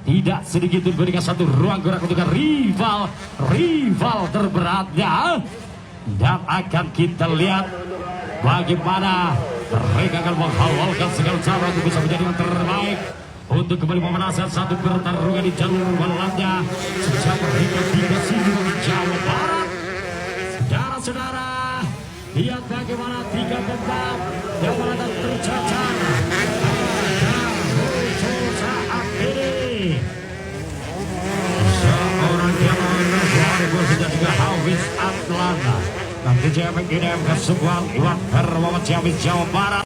Tidak sedikit diberikan satu ruang gerak untuk rival terberatnya. Dan akan kita lihat bagaimana mereka akan menghalalkan segala cara untuk bisa menjadi yang terbaik untuk kembali memenangkan satu pertarungan di jalur balapnya sejak hingga 3 Sidung Jawa Barat. Saudara-saudara, lihat bagaimana 3 pembalap yang mana tercacar saat ini. Seorang jalan dan juga Hafiz Atlanta dan DJ MGDM Kesukuan Iwan Hermawan Jawa Barat.